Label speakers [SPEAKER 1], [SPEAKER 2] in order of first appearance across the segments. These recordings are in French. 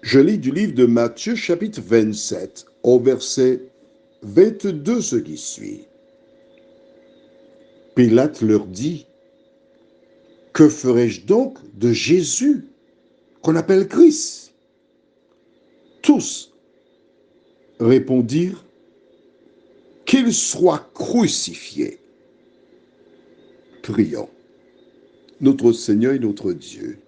[SPEAKER 1] Je lis du livre de Matthieu chapitre 27 au verset 22 ce qui suit. Pilate leur dit, que ferai-je donc de Jésus qu'on appelle Christ? Tous répondirent, qu'il soit crucifié. Prions. Notre Seigneur et notre Dieu,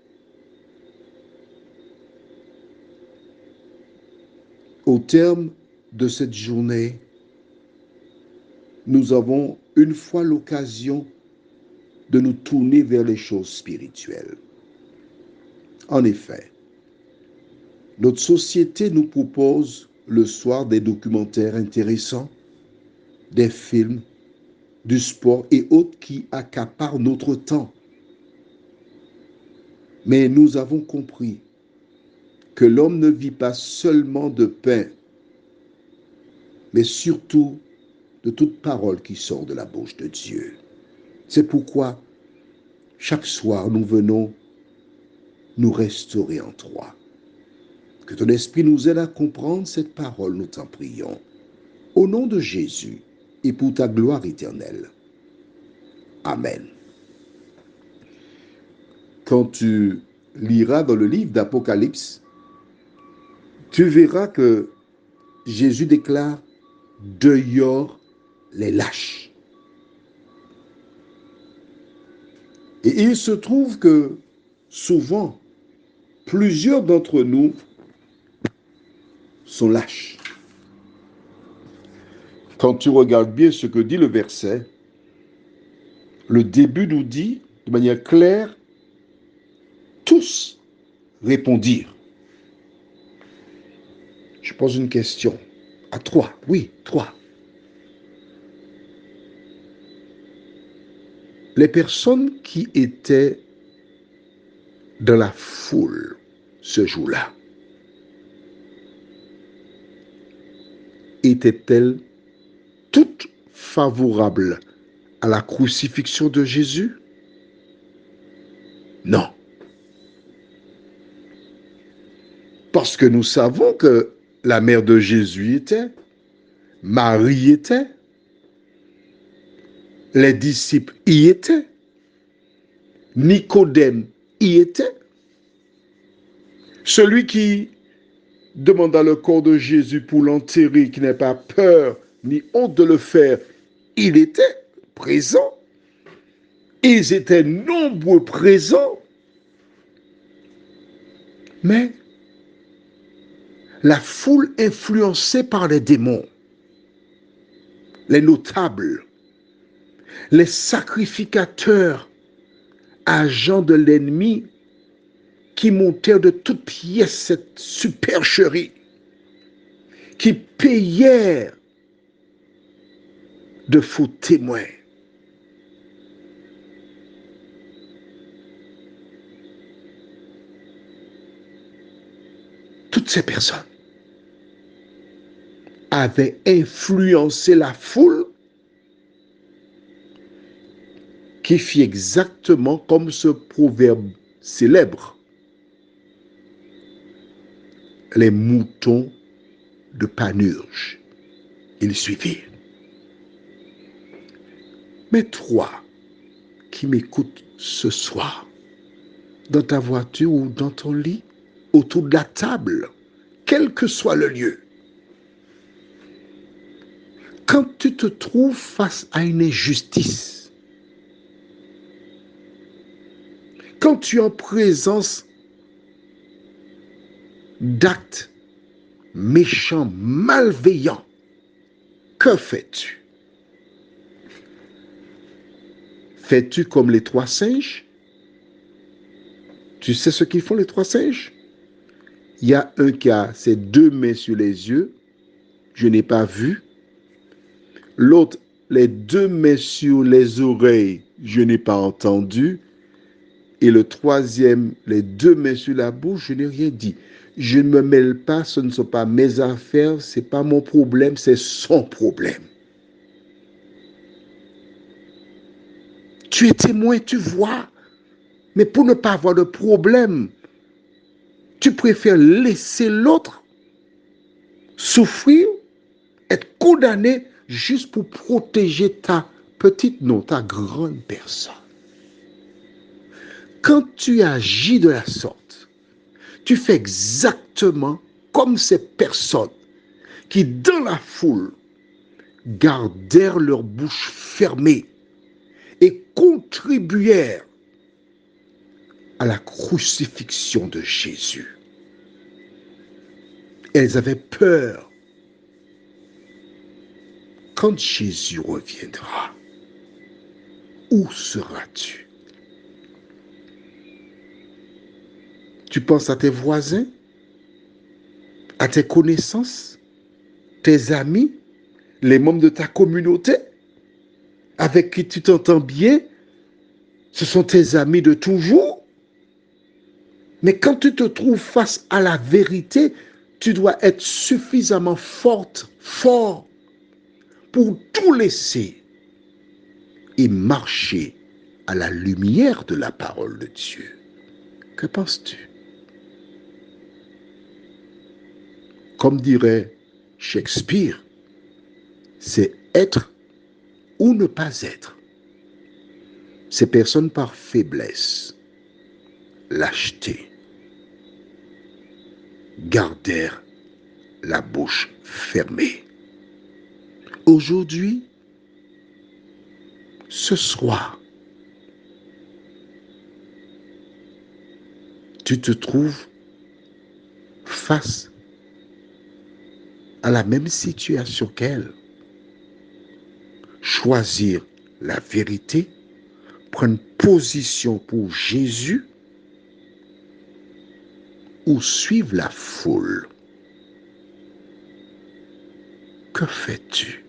[SPEAKER 1] au terme de cette journée, nous avons une fois l'occasion de nous tourner vers les choses spirituelles. En effet, notre société nous propose le soir des documentaires intéressants, des films, du sport et autres qui accaparent notre temps. Mais nous avons compris que l'homme ne vit pas seulement de pain, mais surtout de toute parole qui sort de la bouche de Dieu. C'est pourquoi chaque soir nous venons nous restaurer en toi. Que ton esprit nous aide à comprendre cette parole, nous t'en prions. Au nom de Jésus et pour ta gloire éternelle. Amen. Quand tu liras dans le livre d'Apocalypse, tu verras que Jésus déclare « Dehors les lâches ». Et il se trouve que souvent, plusieurs d'entre nous sont lâches. Quand tu regardes bien ce que dit le verset, le début nous dit de manière claire, tous répondirent. Je pose une question à toi, oui, toi. Les personnes qui étaient dans la foule ce jour-là, étaient-elles toutes favorables à la crucifixion de Jésus? Non. Parce que nous savons que la mère de Jésus était, Marie était, les disciples y étaient, Nicodème y était. Celui qui demanda le corps de Jésus pour l'enterrer, qui n'a pas peur ni honte de le faire, il était présent. Ils étaient nombreux présents. Mais la foule influencée par les démons, les notables, les sacrificateurs, agents de l'ennemi qui montèrent de toutes pièces cette supercherie, qui payèrent de faux témoins. Toutes ces personnes avaient influencé la foule qui fit exactement comme ce proverbe célèbre. Les moutons de Panurge. Ils suivirent. Mais toi qui m'écoutes ce soir, dans ta voiture ou dans ton lit, autour de la table, quel que soit le lieu, quand tu te trouves face à une injustice, quand tu es en présence d'actes méchants, malveillants, que fais-tu? Fais-tu comme les trois singes? Tu sais ce qu'ils font les trois singes? Il y a un qui a ses deux mains sur les yeux, je n'ai pas vu. L'autre, les deux mains sur les oreilles, je n'ai pas entendu. Et le troisième, les deux mains sur la bouche, je n'ai rien dit. Je ne me mêle pas, ce ne sont pas mes affaires, ce n'est pas mon problème, c'est son problème. Tu es témoin, tu vois. Mais pour ne pas avoir de problème, Tu préfères laisser l'autre souffrir, être condamné juste pour protéger ta petite, non, ta grande personne. Quand tu agis de la sorte, tu fais exactement comme ces personnes qui, dans la foule, gardèrent leur bouche fermée et contribuèrent à la crucifixion de Jésus. Elles avaient peur. Quand Jésus reviendra, où seras-tu? Tu penses à tes voisins, à tes connaissances, tes amis, les membres de ta communauté, avec qui tu t'entends bien, ce sont tes amis de toujours. Mais quand tu te trouves face à la vérité, tu dois être suffisamment fort pour tout laisser et marcher à la lumière de la parole de Dieu. Que penses-tu? Comme dirait Shakespeare, c'est être ou ne pas être. Ces personnes par faiblesse, lâcheté, gardèrent la bouche fermée. Aujourd'hui, ce soir, tu te trouves face à la même situation qu'elle. Choisir la vérité, prendre position pour Jésus ou suivre la foule. Que fais-tu?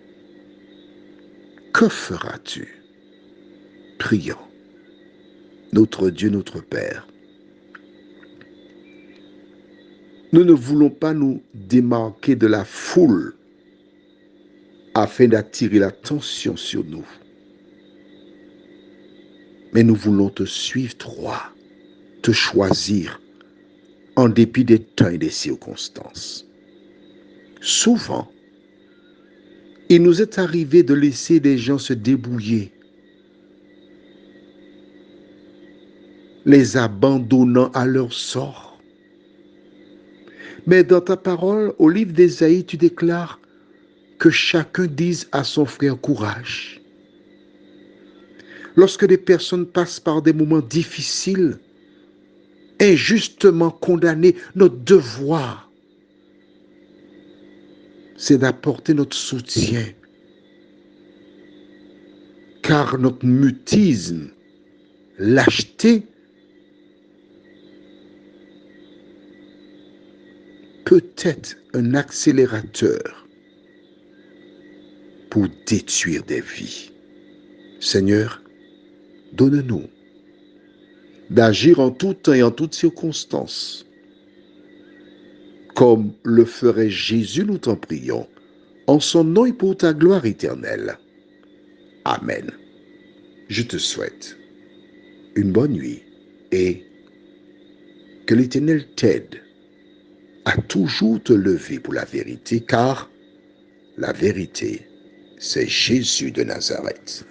[SPEAKER 1] Que feras-tu? Prions. Notre Dieu, notre Père, nous ne voulons pas nous démarquer de la foule afin d'attirer l'attention sur nous. Mais nous voulons te suivre, toi, te choisir en dépit des temps et des circonstances. Souvent, il nous est arrivé de laisser des gens se débrouiller, les abandonnant à leur sort. Mais dans ta parole, au livre d'Ésaïe, tu déclares que chacun dise à son frère courage. Lorsque des personnes passent par des moments difficiles, injustement condamnées, notre devoir, c'est d'apporter notre soutien. Car notre mutisme, lâcheté, peut être un accélérateur pour détruire des vies. Seigneur, donne-nous d'agir en tout temps et en toutes circonstances, comme le ferait Jésus, nous t'en prions, en son nom et pour ta gloire éternelle. Amen. Je te souhaite une bonne nuit et que l'Éternel t'aide à toujours te lever pour la vérité, car la vérité, c'est Jésus de Nazareth.